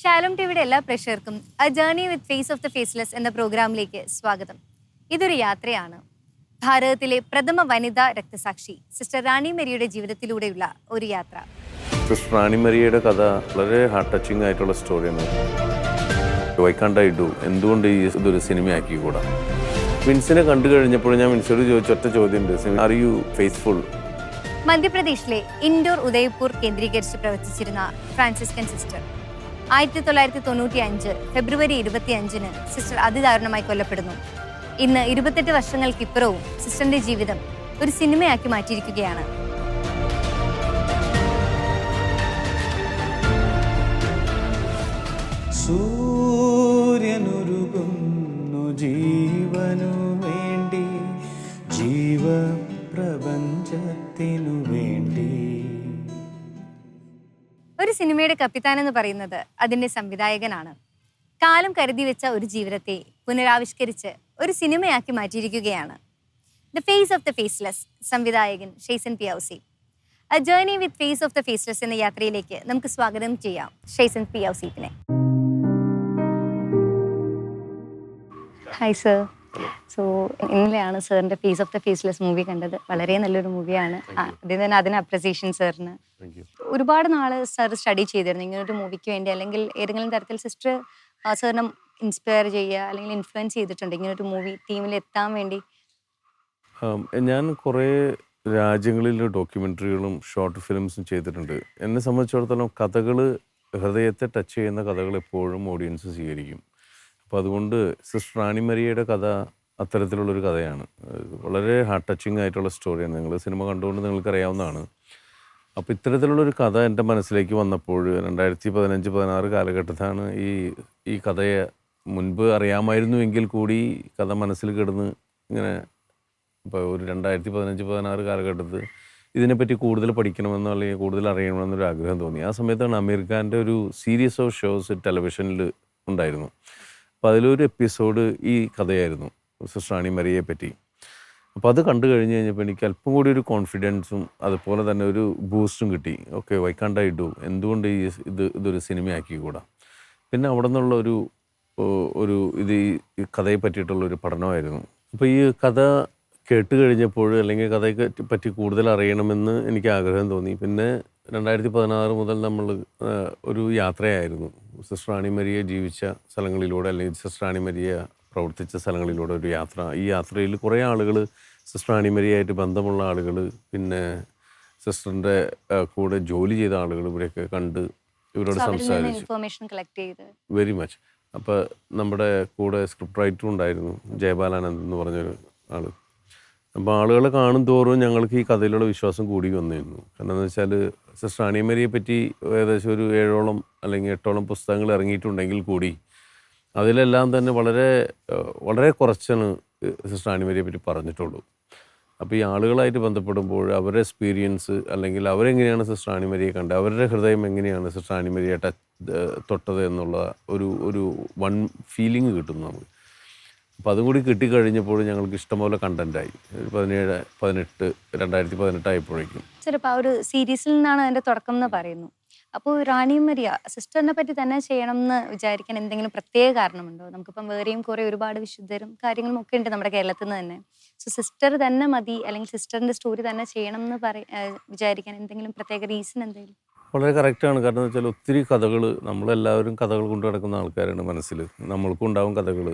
Shalom ടിവിയുടെ എല്ലാ പ്രേക്ഷകർക്കും a journey with face of the faceless എന്ന പ്രോഗ്രാമിലേക്ക് സ്വാഗതം. ഇതൊരു യാത്രയാണ്. ഭാരതത്തിലെ പ്രഥമ വനിതാ രക്തസാക്ഷി സിസ്റ്റർ റാണി മരിയയുടെ ജീവിതത്തിലൂടെയുള്ള ഒരു യാത്ര. സിസ്റ്റർ റാണി മരിയയുടെ കഥ വളരെ ഹാർട്ട് ടച്ചിങ് ആയിട്ടുള്ള സ്റ്റോറിയാണ്. വൈ കാൻറ്റ് ഐ ഡു, എന്തുകൊണ്ട് ഇതൊരു സിനിമയാക്കിക്കൂടാ? വിൻസിനെ കണ്ടു കഴിഞ്ഞപ്പോൾ ഞാൻ വിൻസിനോട് ചോദിച്ച ഒറ്റ ചോദ്യമുണ്ട്, ആർ യു ഫെയ്ത്ത്ഫുൾ? മധ്യപ്രദേശിലെ ഇൻഡോർ ഉദയ്പൂർ കേന്ദ്രീകരിച്ച് പ്രവർത്തിച്ചിരുന്ന ഫ്രാൻസിസ്കൻ സിസ്റ്റർ 1995 ഫെബ്രുവരി 25 സിസ്റ്റർ അതിദാരുണമായി കൊല്ലപ്പെടുന്നു. ഇന്ന് 28 വർഷങ്ങൾക്കിപ്പുറവും സിസ്റ്ററിന്റെ ജീവിതം ഒരു സിനിമയാക്കി മാറ്റിയിരിക്കുകയാണ്. സൂര്യനുരുകുന്നു ജീവനു വേണ്ടി, ജീവപ്രപഞ്ചത്തിനു വേണ്ടി. ഒരു സിനിമയുടെ കപ്പിത്താൻ എന്ന് പറയുന്നത് അതിന്റെ സംവിധായകനാണ്. കാലം കരുതി വെച്ച ഒരു ജീവിതത്തെ പുനരാവിഷ്കരിച്ച് ഒരു സിനിമയാക്കി മാറ്റിയിരിക്കുകയാണ്. The face of the faceless സംവിധായകൻ Shaison P Ouseph. A journey with face of the faceless എന്ന യാത്രയിലേക്ക് നമുക്ക് സ്വാഗതം ചെയ്യാം ഷെയ്സൻ പിയൗസിനെ. Hi sir. സോ ഇന്നലെയാണ് സാറിൻ്റെ face of the faceless movie കണ്ടത്. വളരെ നല്ലൊരു മൂവിയാണ്. ആദ്യം തന്നെ അതിന് അപ്രിസിയേഷൻ സാറിന്. ഒരുപാട് നാൾ സാർ സ്റ്റഡി ചെയ്തിരുന്നു ഇങ്ങനൊരു മൂവിക്ക് വേണ്ടി, അല്ലെങ്കിൽ ഏതെങ്കിലും തരത്തിൽ സിസ്റ്റർ സാറിനെ ഇൻസ്പയർ ചെയ്യുക അല്ലെങ്കിൽ ഇൻഫ്ലുവൻസ് ചെയ്തിട്ടുണ്ട് ഇങ്ങനൊരു മൂവി ടീമിൽ എത്താൻ വേണ്ടി? ഞാൻ കുറേ രാജ്യങ്ങളിൽ ഡോക്യുമെൻ്ററികളും ഷോർട്ട് ഫിലിംസും ചെയ്തിട്ടുണ്ട്. എന്നെ സംബന്ധിച്ചിടത്തോളം കഥകൾ, ഹൃദയത്തെ ടച്ച് ചെയ്യുന്ന കഥകൾ എപ്പോഴും ഓഡിയൻസ് സ്വീകരിക്കും. അപ്പോൾ അതുകൊണ്ട് സിസ്റ്റർ റാണി മരിയയുടെ കഥ അത്തരത്തിലുള്ളൊരു കഥയാണ്. വളരെ ഹാർട്ട് ടച്ചിങ് ആയിട്ടുള്ള സ്റ്റോറിയാണ്. നിങ്ങൾ സിനിമ കണ്ടുകൊണ്ട് നിങ്ങൾക്കറിയാവുന്നതാണ്. അപ്പോൾ ഇത്തരത്തിലുള്ളൊരു കഥ എൻ്റെ മനസ്സിലേക്ക് വന്നപ്പോൾ 2015-16 കാലഘട്ടത്താണ് ഈ കഥയെ മുൻപ് അറിയാമായിരുന്നുവെങ്കിൽ കൂടി കഥ മനസ്സിൽ കിടന്ന് ഇങ്ങനെ ഇപ്പോൾ ഒരു 2015-16 കാലഘട്ടത്തിൽ ഇതിനെപ്പറ്റി കൂടുതൽ പഠിക്കണമെന്നോ അല്ലെങ്കിൽ കൂടുതൽ അറിയണമെന്നൊരു ആഗ്രഹം തോന്നി. ആ സമയത്താണ് അമീർ ഖാൻ്റെ ഒരു സീരീസ് ഓഫ് ഷോസ് ടെലിവിഷനിൽ ഉണ്ടായിരുന്നു. അപ്പോൾ അതിലൊരു എപ്പിസോഡ് ഈ കഥയായിരുന്നു, സിസ്റ്റർ റാണി മരിയയെ പറ്റി. അപ്പോൾ അത് കണ്ടു കഴിഞ്ഞ് കഴിഞ്ഞപ്പോൾ എനിക്ക് അല്പം കൂടി ഒരു കോൺഫിഡൻസും അതുപോലെ തന്നെ ഒരു ബൂസ്റ്റും കിട്ടി. Okay, why can't I do, എന്തുകൊണ്ട് ഇതൊരു സിനിമയാക്കിക്കൂടാ? പിന്നെ അവിടെ നിന്നുള്ള ഒരു ഈ കഥയെ പറ്റിയിട്ടുള്ളൊരു പഠനമായിരുന്നു. അപ്പോൾ ഈ കഥ കേട്ട് കഴിഞ്ഞപ്പോൾ അല്ലെങ്കിൽ കഥയെ പറ്റി കൂടുതൽ അറിയണമെന്ന് എനിക്ക് ആഗ്രഹം തോന്നി. പിന്നെ 2016 മുതൽ നമ്മൾ ഒരു യാത്രയായിരുന്നു. സിസ്റ്റർ റാണി മരിയ ജീവിച്ച സ്ഥലങ്ങളിലൂടെ അല്ലെങ്കിൽ സിസ്റ്റർ റാണി മരിയ പ്രവർത്തിച്ച സ്ഥലങ്ങളിലൂടെ ഒരു യാത്ര. ഈ യാത്രയിൽ കുറേ ആളുകൾ, സിസ്റ്റർ റാണി മരിയായിട്ട് ബന്ധമുള്ള ആളുകൾ, പിന്നെ സിസ്റ്ററിൻ്റെ കൂടെ ജോലി ചെയ്ത ആളുകൾ, ഇവരെയൊക്കെ കണ്ട് ഇവരോട് സംസാരിച്ചു. Very much. അപ്പോൾ നമ്മുടെ കൂടെ സ്ക്രിപ്റ്റ് റൈറ്ററും ഉണ്ടായിരുന്നു, ജയബാലാനന്ദ് എന്ന് പറഞ്ഞൊരു ആൾ. അപ്പോൾ ആളുകളെ കാണും തോറും ഞങ്ങൾക്ക് ഈ കഥയിലുള്ള വിശ്വാസം കൂടി വന്നിരുന്നു. കാരണം എന്ന് വെച്ചാൽ സിസ്റ്റർ റാണി മരിയെ പറ്റി ഏകദേശം ഒരു 7ഓളം അല്ലെങ്കിൽ 8ഓളം പുസ്തകങ്ങൾ ഇറങ്ങിയിട്ടുണ്ടെങ്കിൽ കൂടി അതിലെല്ലാം തന്നെ വളരെ വളരെ കുറച്ചാണ് സിസ്റ്റർ റാണി മരിയെ പറ്റി പറഞ്ഞിട്ടുള്ളൂ. അപ്പോൾ ഈ ആളുകളായിട്ട് ബന്ധപ്പെടുമ്പോൾ അവരുടെ എക്സ്പീരിയൻസ് അല്ലെങ്കിൽ അവരെങ്ങനെയാണ് സിസ്റ്റർ റാണി മരിയെ കണ്ടത്, അവരുടെ ഹൃദയം എങ്ങനെയാണ് സിസ്റ്റർ റാണി മരിയെ തൊട്ടത് എന്നുള്ള ഒരു വൺ ഫീലിംഗ് കിട്ടുന്നു നമുക്ക്. അപ്പോൾ അതും കൂടി കിട്ടിക്കഴിഞ്ഞപ്പോൾ ഞങ്ങൾക്ക് ഇഷ്ടംപോലെ കണ്ടൻറ്റായി. 2018 ആയപ്പോഴേക്കും ചിലപ്പോൾ ആ ഒരു സീരീസിൽ നിന്നാണ് അതിൻ്റെ തുടക്കം എന്ന് പറയുന്നു. അപ്പോൾ റാണി മരിയ സിസ്റ്ററിനെ പറ്റി തന്നെ ചെയ്യണം എന്ന് വിചാരിക്കാൻ എന്തെങ്കിലും പ്രത്യേക കാരണമുണ്ടോ? നമുക്കിപ്പം വേറെയും കുറേ ഒരുപാട് വിശുദ്ധരും കാര്യങ്ങളും ഒക്കെ ഉണ്ട് നമ്മുടെ കേരളത്തിൽ നിന്ന് തന്നെ. സോ സിസ്റ്റർ തന്നെ മതി അല്ലെങ്കിൽ സിസ്റ്ററിൻ്റെ സ്റ്റോറി തന്നെ ചെയ്യണം എന്ന് വിചാരിക്കാൻ എന്തെങ്കിലും പ്രത്യേക റീസൺ എന്തെങ്കിലും? വളരെ കറക്റ്റാണ്. കാരണം എന്ന് വെച്ചാൽ ഒത്തിരി കഥകൾ, നമ്മളെല്ലാവരും കഥകൾ കൊണ്ടു നടക്കുന്ന ആൾക്കാരാണ് മനസ്സിൽ, നമ്മൾക്കും ഉണ്ടാവും കഥകൾ.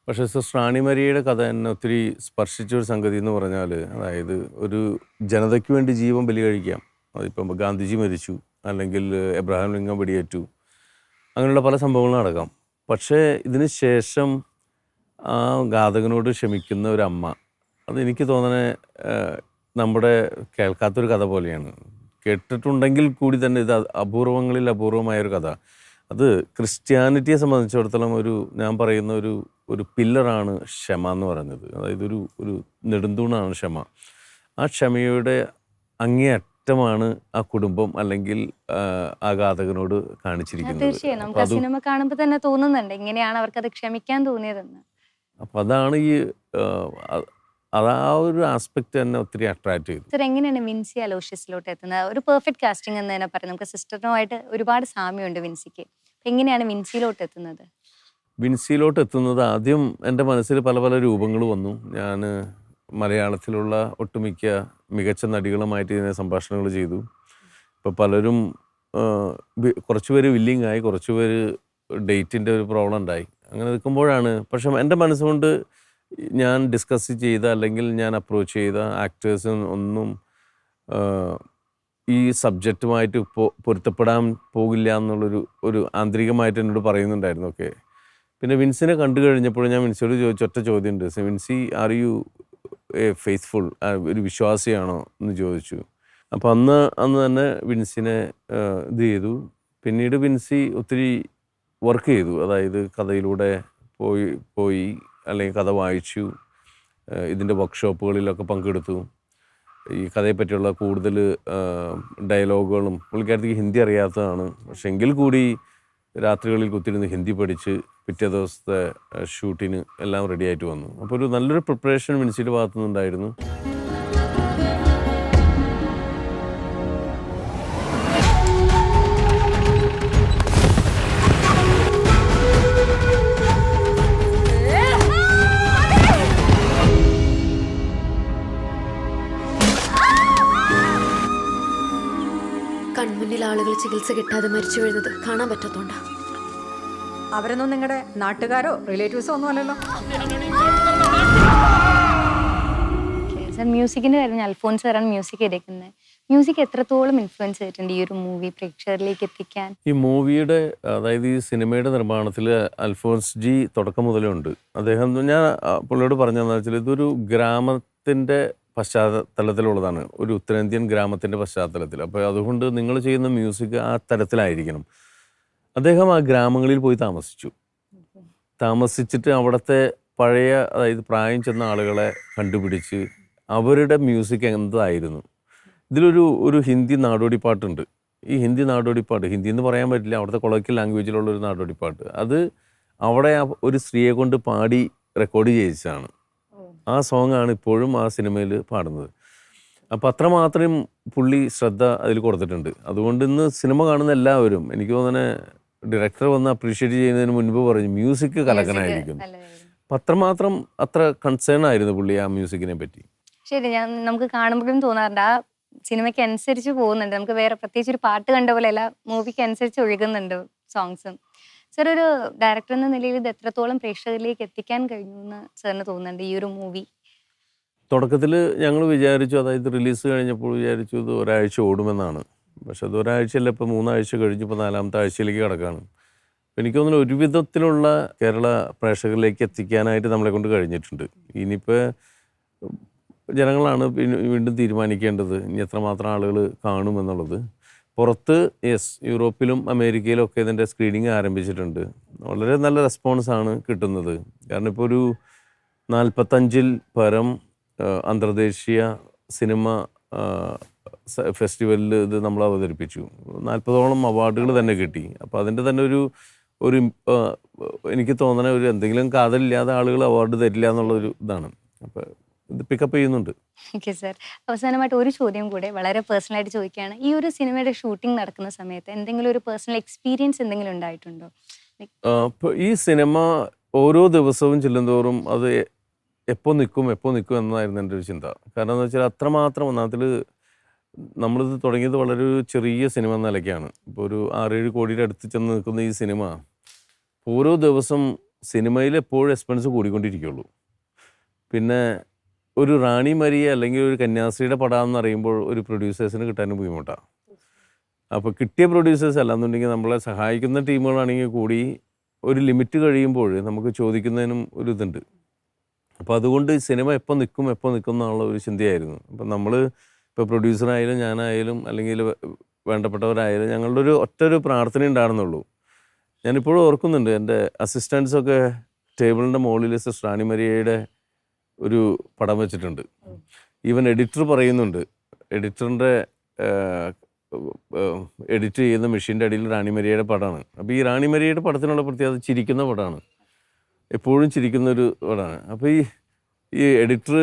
പക്ഷേ സിസ്റ്റർ റാണി മരിയയുടെ കഥ എന്നെ ഒത്തിരി സ്പർശിച്ചൊരു സംഗതി എന്ന് പറഞ്ഞാൽ, അതായത് ഒരു ജനതയ്ക്ക് വേണ്ടി ജീവൻ ബലി കഴിക്കാം. അതിപ്പം ഗാന്ധിജി മരിച്ചു, അല്ലെങ്കിൽ എബ്രഹാം ലിങ്കൻ വെടിയേറ്റു, അങ്ങനെയുള്ള പല സംഭവങ്ങളും നടക്കാം. പക്ഷേ ഇതിന് ശേഷം ആ ഘാതകനോട് ക്ഷമിക്കുന്ന ഒരു അമ്മ, അതെനിക്ക് തോന്നണേ നമ്മുടെ കേൾക്കാത്തൊരു കഥ പോലെയാണ്. കേട്ടിട്ടുണ്ടെങ്കിൽ കൂടി തന്നെ ഇത് അപൂർവങ്ങളിൽ അപൂർവമായൊരു കഥ. അത് ക്രിസ്ത്യാനിറ്റിയെ സംബന്ധിച്ചിടത്തോളം ഞാൻ പറയുന്ന ഒരു പില്ലറാണ് ക്ഷമ എന്ന് പറയുന്നത്. അതായത് ഒരു നെടുന്തൂണാണ് ക്ഷമ. ആ ക്ഷമയുടെ അങ്ങേയറ്റമാണ് ആ കുടുംബം അല്ലെങ്കിൽ ആ ഘാതകനോട് കാണിച്ചിരിക്കുന്നത്. തീർച്ചയായും നമുക്ക് ആ സിനിമ കാണുമ്പോൾ തന്നെ തോന്നുന്നുണ്ട് എങ്ങനെയാണ് അവർക്കത് ക്ഷമിക്കാൻ തോന്നിയതെന്ന്. അപ്പോൾ അതാണ് അത് ആ ഒരു ആസ്പെക്റ്റ് തന്നെ ഒത്തിരി അട്രാക്ട് ചെയ്തു. സർ എങ്ങനെയാണ് വിൻസി അലോഷ്യസിലോട്ട് എത്തുന്നത്? ഒരു പെർഫെക്റ്റ് കാസ്റ്റിംഗ് എന്ന് തന്നെ പറയാം. നമുക്ക് സിസ്റ്ററിനുമായിട്ട് ഒരുപാട് സാമ്യമുണ്ട് വിൻസിക്ക്. എങ്ങനെയാണ് വിൻസിയിലോട്ട് എത്തുന്നത്? വിൻസിയിലോട്ട് എത്തുന്നത് ആദ്യം എൻ്റെ മനസ്സിൽ പല പല രൂപങ്ങൾ വന്നു. ഞാൻ മലയാളത്തിലുള്ള ഒട്ടുമിക്ക മികച്ച നടികളുമായിട്ട് ഇതിനെ സംഭാഷണങ്ങൾ ചെയ്തു. ഇപ്പോൾ പലരും കുറച്ച് പേര് വില്ലിങ് ആയി, കുറച്ച് പേര് ഡേറ്റിൻ്റെ ഒരു പ്രോബ്ലം ഉണ്ടായി. അങ്ങനെ നിൽക്കുമ്പോഴാണ് പക്ഷെ എൻ്റെ മനസ്സുകൊണ്ട് ഞാൻ ഡിസ്കസ് ചെയ്ത അല്ലെങ്കിൽ ഞാൻ അപ്രോച്ച് ചെയ്ത ആക്ടേഴ്സ് ഒന്നും ഈ സബ്ജക്റ്റുമായിട്ട് പൊരുത്തപ്പെടാൻ പോകില്ല എന്നുള്ളൊരു ആന്തരികമായിട്ട് എന്നോട് പറയുന്നുണ്ടായിരുന്നു. ഓക്കെ. പിന്നെ വിൻസിനെ കണ്ടു കഴിഞ്ഞപ്പോൾ ഞാൻ വിൻസിയോട് ചോദിച്ച ഒറ്റ ചോദ്യമുണ്ട്, വിൻസി ആർ യു ഫെയ്ത്ത്ഫുൾ, ഒരു വിശ്വാസിയാണോ എന്ന് ചോദിച്ചു. അപ്പോൾ അന്ന് തന്നെ വിൻസിനെ ഇത് ചെയ്തു. പിന്നീട് വിൻസി ഒത്തിരി വർക്ക് ചെയ്തു. അതായത് കഥയിലൂടെ പോയി അല്ലെങ്കിൽ കഥ വായിച്ചു, ഇതിൻ്റെ വർക്ക്ഷോപ്പുകളിലൊക്കെ പങ്കെടുത്തു. ഈ കഥയെപ്പറ്റിയുള്ള കൂടുതൽ ഡയലോഗുകളും പുള്ളിക്കാരത്തേക്ക് ഹിന്ദി അറിയാത്തതാണ്. പക്ഷെ എങ്കിൽ കൂടി രാത്രികളിൽ കുത്തിരുന്ന് ഹിന്ദി പഠിച്ച് പിറ്റേ ദിവസത്തെ ഷൂട്ടിന് എല്ലാം റെഡി ആയിട്ട് വന്നു. അപ്പോൾ ഒരു നല്ലൊരു പ്രിപ്പറേഷൻ വിൻസിയുടെ ഭാഗത്തുനിന്നുണ്ടായിരുന്നു. കൺമുന്നിൽ ആളുകൾ ചികിത്സ കിട്ടാതെ മരിച്ചു വീഴുന്നത് കാണാൻ പറ്റാത്തോണ്ടാ. അവരൊന്നും നിങ്ങളുടെ നാട്ടുകാരോ റിലേറ്റീവ്സോ ഒന്നും അല്ലല്ലോ. സർ മ്യൂസിക്കിന്റെ കാര്യം അൽഫോൻസ് സാറാണ് മ്യൂസിക് ചെയ്തേക്കുന്നത്. മ്യൂസിക് എത്രത്തോളം ഇൻഫ്ലുവൻസ് ചെയ്തിട്ടുണ്ട് ഈ ഒരു മൂവി പ്രേക്ഷകരിലേക്ക് എത്തിക്കാൻ? ഈ മൂവിയുടെ അതായത് ഈ സിനിമയുടെ നിർമ്മാണത്തിൽ അൽഫോൻസ് ജി തുടക്കം മുതലേ ഉണ്ട്. അദ്ദേഹം ഞാൻ പുള്ളിയോട് പറഞ്ഞതെന്ന് വെച്ചാൽ ഇതൊരു ഗ്രാമത്തിൻ്റെ പശ്ചാത്തലത്തിലുള്ളതാണ്, ഒരു ഉത്തരേന്ത്യൻ ഗ്രാമത്തിൻ്റെ പശ്ചാത്തലത്തിൽ. അപ്പോൾ അതുകൊണ്ട് നിങ്ങൾ ചെയ്യുന്ന മ്യൂസിക് ആ തരത്തിലായിരിക്കണം. അദ്ദേഹം ആ ഗ്രാമങ്ങളിൽ പോയി താമസിച്ചിട്ട് അവിടുത്തെ പഴയ അതായത് പ്രായം ചെന്ന ആളുകളെ കണ്ടുപിടിച്ച് അവരുടെ മ്യൂസിക് എന്തായിരുന്നു. ഇതിലൊരു ഹിന്ദി നാടോടിപ്പാട്ടുണ്ട്. ഈ ഹിന്ദി നാടോടിപ്പാട്ട്, ഹിന്ദി എന്ന് പറയാൻ പറ്റില്ല, അവിടുത്തെ കൊളോക്കിയൽ ലാംഗ്വേജിലുള്ളൊരു നാടോടിപ്പാട്ട്, അത് അവിടെ ഒരു സ്ത്രീയെ കൊണ്ട് പാടി റെക്കോർഡ് ചെയ്യിച്ചതാണ്. ആ സോങ്ങാണ് ഇപ്പോഴും ആ സിനിമയിൽ പാടുന്നത്. അപ്പോൾ അത്രമാത്രം പുള്ളി ശ്രദ്ധ അതിൽ കൊടുത്തിട്ടുണ്ട്. അതുകൊണ്ട് ഇന്ന് സിനിമ കാണുന്ന എല്ലാവരും, എനിക്ക് തോന്നുന്നത് ഡയറക്ടർ വന്ന് അപ്രീഷിയേറ്റ് ചെയ്യുന്നതിന് മുൻപ് പറഞ്ഞു മ്യൂസിക് കലക്കനായിരിക്കും. അപ്പം അത്രമാത്രം അത്ര കൺസേൺ ആയിരുന്നു പുള്ളി ആ മ്യൂസിക്കിനെ പറ്റി. ശരി, നമുക്ക് കാണുമ്പോഴും തോന്നാറുണ്ട് ആ സിനിമയ്ക്ക് അനുസരിച്ച് പോകുന്നുണ്ട്. നമുക്ക് വേറെ പ്രത്യേകിച്ച് ഒരു പാട്ട് കണ്ട പോലെ അല്ല, മൂവിക്ക് അനുസരിച്ച് ഒഴുകുന്നുണ്ട് സോങ്സും. സർ ഒരു ഡയറക്ടർ എന്ന നിലയിൽ ഇത് എത്രത്തോളം പ്രേക്ഷകരിലേക്ക് എത്തിക്കാൻ കഴിഞ്ഞു എന്ന് സാറിന് തോന്നുന്നുണ്ട് ഈ ഒരു മൂവി? തുടക്കത്തിൽ ഞങ്ങൾ വിചാരിച്ചു, അതായത് റിലീസ് കഴിഞ്ഞപ്പോൾ വിചാരിച്ചു ഇത് ഒരാഴ്ച ഓടുമെന്നാണ്. പക്ഷെ അത് ഒരാഴ്ചയല്ല, ഇപ്പോൾ 3 ആഴ്ച കഴിഞ്ഞപ്പോൾ 4ാമത്തെ ആഴ്ചയിലേക്ക് കിടക്കുകയാണ്. എനിക്ക് തോന്നുന്നു ഒരു വിധത്തിലുള്ള കേരള പ്രേക്ഷകരിലേക്ക് എത്തിക്കാനായിട്ട് നമ്മളെ കൊണ്ട് കഴിഞ്ഞിട്ടുണ്ട്. ഇനിയിപ്പോൾ ജനങ്ങളാണ് വീണ്ടും തീരുമാനിക്കേണ്ടത് ഇനി എത്രമാത്രം ആളുകൾ കാണുമെന്നുള്ളത്. പുറത്ത് യൂറോപ്പിലും അമേരിക്കയിലും ഒക്കെ ഇതിൻ്റെ സ്ക്രീനിങ് ആരംഭിച്ചിട്ടുണ്ട്. വളരെ നല്ല റെസ്പോൺസാണ് കിട്ടുന്നത്. കാരണം ഇപ്പോൾ ഒരു 45-ൽ പരം അന്തർദേശീയ സിനിമ ഫെസ്റ്റിവലിൽ ഇത് നമ്മൾ അവതരിപ്പിച്ചു. 40ഓളം അവാർഡുകൾ തന്നെ കിട്ടി. അപ്പോൾ അതിൻ്റെ തന്നെ ഒരു എനിക്ക് തോന്നണ ഒരു എന്തെങ്കിലും കാതലില്ലാതെ ആളുകൾ അവാർഡ് തരില്ല എന്നുള്ളൊരു ഇതാണ്. അപ്പോൾ ഇത് പിക്കപ്പ് ചെയ്യുന്നുണ്ട്. ഓക്കെ സർ, അവസാനമായിട്ട് ഒരു ചോദ്യം കൂടെ വളരെ പേഴ്സണലായിട്ട് ചോദിക്കുകയാണ്. ഈ ഒരു സിനിമയുടെ ഷൂട്ടിംഗ് നടക്കുന്ന സമയത്ത് എന്തെങ്കിലും ഒരു പേഴ്സണൽ എക്സ്പീരിയൻസ് എന്തെങ്കിലും ഉണ്ടായിട്ടുണ്ടോ? ഇപ്പോൾ ഈ സിനിമ ഓരോ ദിവസവും ചെല്ലുന്തോറും അത് എപ്പോൾ നിൽക്കും എന്നതായിരുന്നു എൻ്റെ ഒരു ചിന്ത. കാരണം എന്ന് വെച്ചാൽ അത്രമാത്രം ഒന്നാമത്തിൽ നമ്മളിത് തുടങ്ങിയത് വളരെ ഒരു ചെറിയ സിനിമ എന്ന നിലയ്ക്കാണ്. ഇപ്പോൾ ഒരു 6-7 കോടിയുടെ അടുത്ത് ചെന്ന് നിൽക്കുന്ന ഈ സിനിമ ഓരോ ദിവസം സിനിമയിൽ എപ്പോഴും എക്സ്പെൻസ് കൂടിക്കൊണ്ടിരിക്കുകയുള്ളൂ. പിന്നെ ഒരു റാണി മരിയ അല്ലെങ്കിൽ ഒരു കന്യാസ്ത്രീയുടെ പടം അറിയുമ്പോൾ ഒരു പ്രൊഡ്യൂസേഴ്സിന് കിട്ടാനും ബുദ്ധിമുട്ടാണ്. അപ്പോൾ കിട്ടിയ പ്രൊഡ്യൂസേഴ്സ് അല്ലാന്നുണ്ടെങ്കിൽ നമ്മളെ സഹായിക്കുന്ന ടീമുകളാണെങ്കിൽ കൂടി ഒരു ലിമിറ്റ് കഴിയുമ്പോൾ നമുക്ക് ചോദിക്കുന്നതിനും ഒരു ഇതുണ്ട്. അപ്പോൾ അതുകൊണ്ട് സിനിമ എപ്പോൾ നിൽക്കും എന്നുള്ള ഒരു ചിന്തയായിരുന്നു. അപ്പം നമ്മൾ ഇപ്പോൾ പ്രൊഡ്യൂസറായാലും ഞാനായാലും അല്ലെങ്കിൽ വേണ്ടപ്പെട്ടവരായാലും ഞങ്ങളുടെ ഒറ്റൊരു പ്രാർത്ഥന ഉണ്ടായിരുന്നുള്ളൂ. ഞാനിപ്പോഴും ഓർക്കുന്നുണ്ട്, എൻ്റെ അസിസ്റ്റൻസൊക്കെ ടേബിളിൻ്റെ മുകളിൽ സിസ്റ്റർ റാണി മരിയയുടെ ഒരു പടം വെച്ചിട്ടുണ്ട്. ഈവൻ എഡിറ്റർ പറയുന്നുണ്ട്, എഡിറ്ററിൻ്റെ എഡിറ്റ് ചെയ്യുന്ന മെഷീൻ്റെ അടിയിൽ റാണി മരിയയുടെ പടമാണ്. അപ്പോൾ ഈ റാണി മരിയയുടെ പടത്തിനുള്ള പ്രത്യേകത ചിരിക്കുന്ന പടമാണ്, എപ്പോഴും ചിരിക്കുന്നൊരു പടമാണ്. അപ്പോൾ ഈ എഡിറ്റർ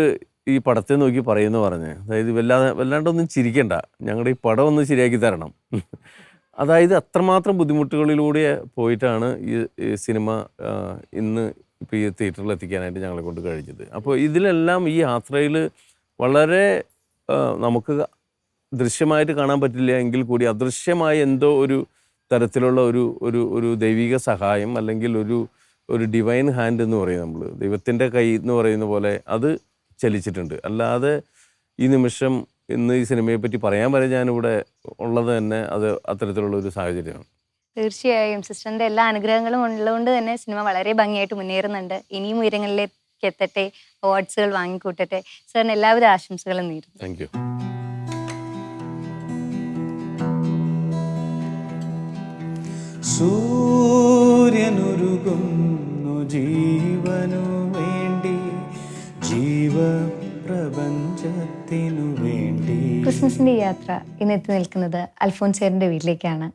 ഈ പടത്തെ നോക്കി പറയുന്നു പറഞ്ഞ്, അതായത് വല്ലാണ്ടൊന്നും ചിരിക്കണ്ട, ഞങ്ങളുടെ ഈ പടം ഒന്ന് ശരിയാക്കി തരണം. അതായത് അത്രമാത്രം ബുദ്ധിമുട്ടുകളിലൂടെ പോയിട്ടാണ് ഈ സിനിമ ഇന്ന് ഇപ്പോൾ ഈ തിയേറ്ററിൽ എത്തിക്കാനായിട്ട് ഞങ്ങളെ കൊണ്ട് കഴിഞ്ഞത്. അപ്പോൾ ഇതിലെല്ലാം ഈ യാത്രയിൽ വളരെ നമുക്ക് ദൃശ്യമായിട്ട് കാണാൻ പറ്റില്ല എങ്കിൽ കൂടി അദൃശ്യമായ എന്തോ ഒരു തരത്തിലുള്ള ഒരു ദൈവിക സഹായം, അല്ലെങ്കിൽ ഒരു ഡിവൈൻ ഹാൻഡ് എന്ന് പറയും നമ്മൾ, ദൈവത്തിൻ്റെ കൈ എന്ന് പറയുന്ന പോലെ അത് ചലിച്ചിട്ടുണ്ട്. അല്ലാതെ ഈ നിമിഷം ഇന്ന് ഈ സിനിമയെ പറ്റി പറയാൻ വരെ ഞാനിവിടെ ഉള്ളത് തന്നെ അത് അത്തരത്തിലുള്ള ഒരു സാഹചര്യമാണ്. തീർച്ചയായും സിസ്റ്ററിന്റെ എല്ലാ അനുഗ്രഹങ്ങളും ഉള്ളതുകൊണ്ട് തന്നെ സിനിമ വളരെ ഭംഗിയായിട്ട് മുന്നേറുന്നുണ്ട്. ഇനിയും ഉയരങ്ങളിലേക്ക് എത്തട്ടെ, അവാർഡ്സുകൾ വാങ്ങിക്കൂട്ടട്ടെ. സാറിന് എല്ലാവിധ ആശംസകളും നേരുന്നു. Thank U. സൂര്യനുരുകുന്നു ജീവനു വേണ്ടി, ജീവപ്രപഞ്ചത്തിനു വേണ്ടി. ക്രിസ്മസിന്റെ ഈ യാത്ര ഇന്ന് എത്തി നിൽക്കുന്നത് അൽഫോൻസേറിന്റെ വീട്ടിലേക്കാണ്.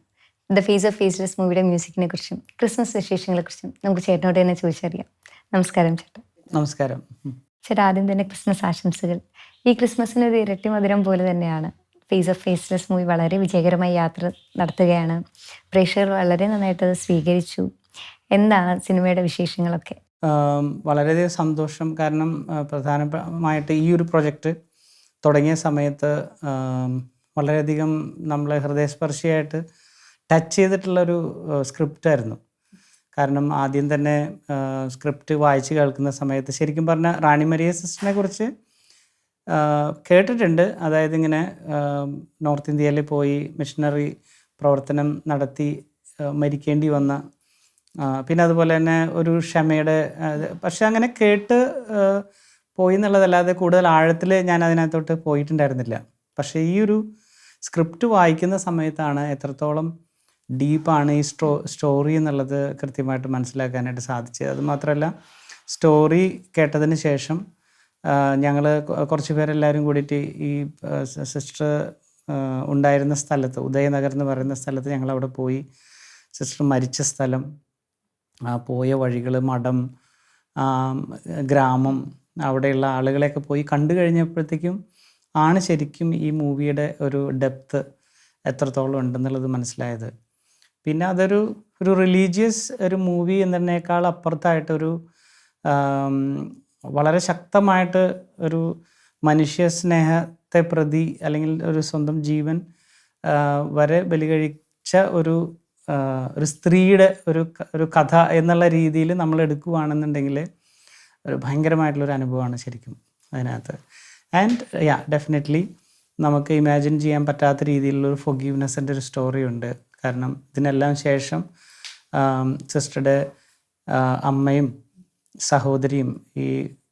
ദ ഫേസ് ഓഫ് ഫേസ്ലെസ് മൂവിയുടെ മ്യൂസിക്കിനെ കുറിച്ചും ക്രിസ്മസ് വിശേഷങ്ങളെ കുറിച്ചും നമുക്ക് ചേട്ടനോട് തന്നെ ചോദിച്ചറിയാം. നമസ്കാരം ചേട്ടാ. നമസ്കാരം. ചേട്ടാ, ആദ്യം തന്നെ ക്രിസ്മസ് ആശംസകൾ. ഈ ക്രിസ്മസിന് ഒരു ഇരട്ടി മധുരം പോലെ തന്നെയാണ് ഫേസ് ഓഫ് ഫേസ്ലെസ് മൂവി വളരെ വിജയകരമായി യാത്ര നടത്തുകയാണ്. പ്രേക്ഷകർ വളരെ നന്നായിട്ട് അത് സ്വീകരിച്ചു. എന്താണ് സിനിമയുടെ വിശേഷങ്ങളൊക്കെ? വളരെയധികം സന്തോഷം. കാരണം പ്രധാനമായിട്ട് ഈ ഒരു പ്രൊജക്റ്റ് തുടങ്ങിയ സമയത്ത് വളരെയധികം നമ്മളെ ഹൃദയസ്പർശിയായിട്ട് ടച്ച് ചെയ്തിട്ടുള്ളൊരു സ്ക്രിപ്റ്റായിരുന്നു. കാരണം ആദ്യം തന്നെ സ്ക്രിപ്റ്റ് വായിച്ച് കേൾക്കുന്ന സമയത്ത് ശരിക്കും പറഞ്ഞാൽ റാണി മരിയ സിസ്റ്ററിനെ കുറിച്ച് കേട്ടിട്ടുണ്ട്. അതായത് ഇങ്ങനെ നോർത്ത് ഇന്ത്യയിൽ പോയി മിഷണറി പ്രവർത്തനം നടത്തി മരിക്കേണ്ടി വന്ന, പിന്നെ അതുപോലെ തന്നെ ഒരു ക്ഷമയുടെ, പക്ഷെ അങ്ങനെ കേട്ട് പോയി എന്നുള്ളതല്ലാതെ കൂടുതൽ ആഴത്തിൽ ഞാൻ അതിനകത്തോട്ട് പോയിട്ടുണ്ടായിരുന്നില്ല. പക്ഷേ ഈ ഒരു സ്ക്രിപ്റ്റ് വായിക്കുന്ന സമയത്താണ് എത്രത്തോളം ഡീപ്പാണ് ഈ സ്റ്റോറി എന്നുള്ളത് കൃത്യമായിട്ട് മനസ്സിലാക്കാനായിട്ട് സാധിച്ചത്. അതുമാത്രമല്ല, സ്റ്റോറി കേട്ടതിന് ശേഷം ഞങ്ങൾ കുറച്ച് പേരെല്ലാവരും കൂടിയിട്ട് ഈ സിസ്റ്റർ ഉണ്ടായിരുന്ന സ്ഥലത്ത്, ഉദയനഗർ എന്ന് പറയുന്ന സ്ഥലത്ത് ഞങ്ങളവിടെ പോയി സിസ്റ്റർ മരിച്ച സ്ഥലം, പോയ വഴികൾ, മഠം, ഗ്രാമം, അവിടെയുള്ള ആളുകളെയൊക്കെ പോയി കണ്ടു കഴിഞ്ഞപ്പോഴത്തേക്കും ആണ് ശരിക്കും ഈ മൂവിയുടെ ഒരു ഡെപ്ത് എത്രത്തോളം ഉണ്ടെന്നുള്ളത് മനസ്സിലായത്. പിന്നെ അതൊരു റിലീജിയസ് ഒരു മൂവി എന്നതിനേക്കാൾ അപ്പുറത്തായിട്ടൊരു വളരെ ശക്തമായിട്ട് ഒരു മനുഷ്യ സ്നേഹത്തെ പ്രതി, അല്ലെങ്കിൽ ഒരു സ്വന്തം ജീവൻ വരെ ബലികഴിച്ച ഒരു സ്ത്രീയുടെ ഒരു കഥ എന്നുള്ള രീതിയിൽ നമ്മൾ എടുക്കുകയാണെന്നുണ്ടെങ്കിൽ ഒരു ഭയങ്കരമായിട്ടുള്ളൊരു അനുഭവമാണ് ശരിക്കും അതിനകത്ത്. ആൻഡ് ഡെഫിനറ്റ്ലി നമുക്ക് ഇമാജിൻ ചെയ്യാൻ പറ്റാത്ത രീതിയിലുള്ളൊരു ഫൊഗീവ്നെസ്സിൻ്റെ ഒരു സ്റ്റോറി ഉണ്ട്. കാരണം ഇതിനെല്ലാം ശേഷം സിസ്റ്ററുടെ അമ്മയും സഹോദരിയും ഈ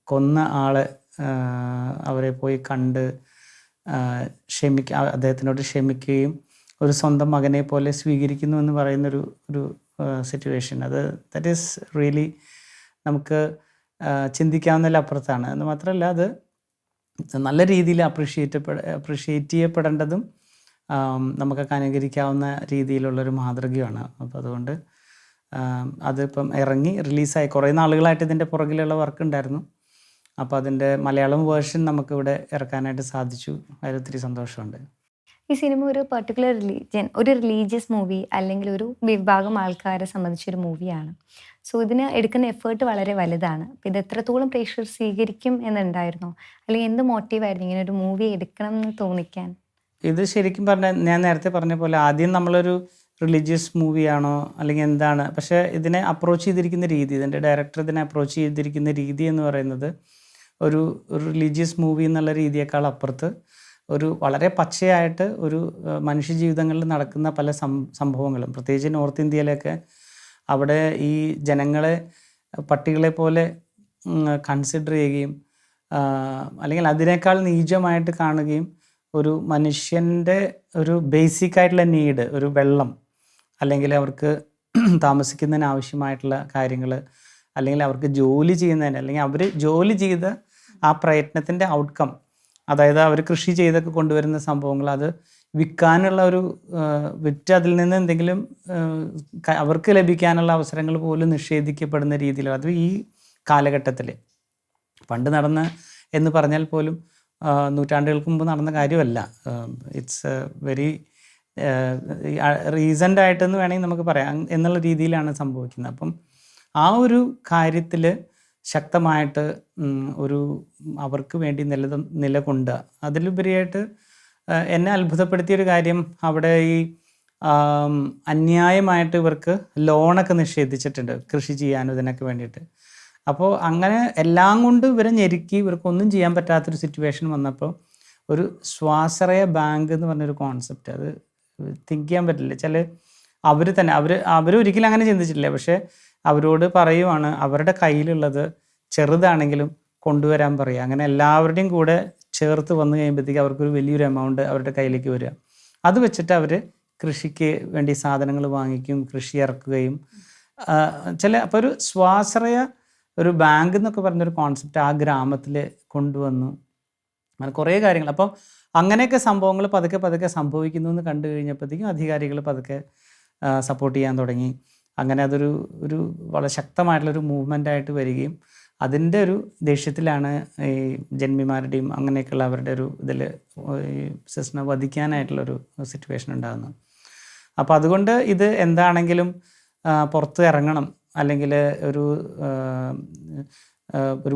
കൊന്ന ആളെ അവരെ പോയി കണ്ട് അദ്ദേഹത്തിനോട് ക്ഷമിക്കുകയും ഒരു സ്വന്തം മകനെ പോലെ സ്വീകരിക്കുന്നു എന്ന് പറയുന്നൊരു സിറ്റുവേഷൻ, ദാറ്റ് ഈസ് റിയലി നമുക്ക് ചിന്തിക്കാവുന്നതിലപ്പുറത്താണ്. എന്ന് മാത്രമല്ല, അത് നല്ല രീതിയിൽ അപ്രിഷ്യേറ്റ് ചെയ്യപ്പെടേണ്ടതും നമുക്കൊക്കെ അനുകരിക്കാവുന്ന രീതിയിലുള്ളൊരു മാതൃകയാണ്. അപ്പോൾ അതുകൊണ്ട് അതിപ്പം ഇറങ്ങി റിലീസായി കുറേ നാളുകളായിട്ട് ഇതിൻ്റെ പുറകിലുള്ള വർക്ക് ഉണ്ടായിരുന്നു. അപ്പോൾ അതിൻ്റെ മലയാളം വേർഷൻ നമുക്കിവിടെ ഇറക്കാനായിട്ട് സാധിച്ചു. അതിലൊത്തിരി സന്തോഷമുണ്ട്. ഈ സിനിമ ഒരു പെർട്ടിക്കുലർ ഒരു റിലീജിയസ് മൂവി അല്ലെങ്കിൽ ഒരു വിഭാഗം ആൾക്കാരെ സംബന്ധിച്ചൊരു മൂവിയാണ്. സോ ഇതിന് എടുക്കുന്ന എഫേർട്ട് വളരെ വലുതാണ്. അപ്പോൾ ഇത് എത്രത്തോളം പ്രേക്ഷകർ സ്വീകരിക്കും എന്നുണ്ടായിരുന്നോ, അല്ലെങ്കിൽ എന്ത് മോട്ടീവായിരുന്നു ഇങ്ങനെ ഒരു മൂവി എടുക്കണം എന്ന് തോന്നിക്കാൻ? ഇത് ശരിക്കും പറഞ്ഞാൽ ഞാൻ നേരത്തെ പറഞ്ഞ പോലെ ആദ്യം നമ്മളൊരു റിലീജിയസ് മൂവിയാണോ അല്ലെങ്കിൽ എന്താണ്, പക്ഷേ ഇതിനെ അപ്രോച്ച് ചെയ്തിരിക്കുന്ന രീതി, ഇതിൻ്റെ ഡയറക്ടർ ഇതിനെ അപ്രോച്ച് ചെയ്തിരിക്കുന്ന രീതി എന്ന് പറയുന്നത് ഒരു റിലീജിയസ് മൂവി എന്നുള്ള രീതിയേക്കാൾ അപ്പുറത്ത് ഒരു വളരെ പച്ചയായിട്ട് ഒരു മനുഷ്യ ജീവിതങ്ങളിൽ നടക്കുന്ന പല സംഭവങ്ങളും, പ്രത്യേകിച്ച് നോർത്ത് ഇന്ത്യയിലൊക്കെ അവിടെ ഈ ജനങ്ങളെ പട്ടികളെ പോലെ കൺസിഡർ ചെയ്യുകയും അല്ലെങ്കിൽ അതിനേക്കാൾ നീചമായിട്ട് കാണുകയും ഒരു മനുഷ്യൻ്റെ ഒരു ബേസിക് ആയിട്ടുള്ള നീഡ്, ഒരു വെള്ളം, അല്ലെങ്കിൽ അവർക്ക് താമസിക്കുന്നതിന് ആവശ്യമായിട്ടുള്ള കാര്യങ്ങൾ, അല്ലെങ്കിൽ അവർക്ക് ജോലി ചെയ്യുന്നതിന്, അല്ലെങ്കിൽ അവർ ജോലി ചെയ്ത ആ പ്രയത്നത്തിൻ്റെ ഔട്ട്കം, അതായത് അവർ കൃഷി ചെയ്തൊക്കെ കൊണ്ടുവരുന്ന സംഭവങ്ങൾ അത് വിൽക്കാനുള്ള വിറ്റ് അതിൽ നിന്ന് എന്തെങ്കിലും അവർക്ക് ലഭിക്കാനുള്ള അവസരങ്ങൾ പോലും നിഷേധിക്കപ്പെടുന്ന രീതിയിൽ, അത് ഈ കാലഘട്ടത്തിൽ പണ്ട് നടന്ന എന്ന് പറഞ്ഞാൽ പോലും നൂറ്റാണ്ടുകൾക്ക് മുമ്പ് നടന്ന കാര്യമല്ല. ഇറ്റ്സ് വെരി റീസെൻ്റ് ആയിട്ടെന്ന് വേണമെങ്കിൽ നമുക്ക് പറയാം എന്നുള്ള രീതിയിലാണ് സംഭവിക്കുന്നത്. അപ്പം ആ ഒരു കാര്യത്തിൽ ശക്തമായിട്ട് ഒരു അവർക്ക് വേണ്ടി നിലകൊണ്ടുക. അതിലുപരിയായിട്ട് എന്നെ അത്ഭുതപ്പെടുത്തിയൊരു കാര്യം, അവിടെ ഈ അന്യായമായിട്ട് ഇവർക്ക് ലോണൊക്കെ നിഷേധിച്ചിട്ടുണ്ട് കൃഷി ചെയ്യാനും ഇതിനൊക്കെ വേണ്ടിയിട്ട്. അപ്പോൾ അങ്ങനെ എല്ലാം കൊണ്ട് ഇവരെ ഞെരുക്കി ഇവർക്കൊന്നും ചെയ്യാൻ പറ്റാത്തൊരു സിറ്റുവേഷൻ വന്നപ്പോൾ ഒരു സ്വാശ്രയ ബാങ്ക് എന്ന് പറഞ്ഞൊരു കോൺസെപ്റ്റ്, അത് തിങ്ക് ചെയ്യാൻ പറ്റില്ല. അവർ തന്നെ അവരൊരിക്കലും അങ്ങനെ ചിന്തിച്ചിട്ടില്ല. പക്ഷേ അവരോട് പറയുവാണ് അവരുടെ കയ്യിലുള്ളത് ചെറുതാണെങ്കിലും കൊണ്ടുവരാൻ പറയുക. അങ്ങനെ എല്ലാവരുടെയും കൂടെ ചേർത്ത് വന്നു കഴിയുമ്പോഴത്തേക്ക് അവർക്കൊരു വലിയൊരു എമൗണ്ട് അവരുടെ കയ്യിലേക്ക് വരിക. അത് വെച്ചിട്ട് അവർ കൃഷിക്ക് വേണ്ടി സാധനങ്ങൾ വാങ്ങിക്കും, കൃഷി ഇറക്കുകയും അപ്പോൾ ഒരു സ്വാശ്രയ ഒരു ബാങ്ക് എന്നൊക്കെ പറഞ്ഞൊരു കോൺസെപ്റ്റ് ആ ഗ്രാമത്തിൽ കൊണ്ടുവന്നു. അങ്ങനെ കുറേ കാര്യങ്ങൾ. അപ്പം അങ്ങനെയൊക്കെ സംഭവങ്ങൾ പതുക്കെ സംഭവിക്കുന്നു എന്ന് കണ്ടു കഴിഞ്ഞപ്പോഴത്തേക്കും അധികാരികൾ പതുക്കെ സപ്പോർട്ട് ചെയ്യാൻ തുടങ്ങി. അങ്ങനെ അതൊരു വളരെ ശക്തമായിട്ടുള്ളൊരു മൂവ്മെൻ്റായിട്ട് വരികയും അതിൻ്റെ ഒരു ദേഷ്യത്തിലാണ് ഈ ജന്മിമാരുടെയും അങ്ങനെയൊക്കെയുള്ള അവരുടെ ഒരു ഇതിൽ ഈ സിസ്റ്ററിനെ വധിക്കാനായിട്ടുള്ളൊരു സിറ്റുവേഷൻ ഉണ്ടാകുന്നത്. അപ്പോൾ അതുകൊണ്ട് ഇത് എന്താണെങ്കിലും പുറത്ത് ഇറങ്ങണം, അല്ലെങ്കിൽ ഒരു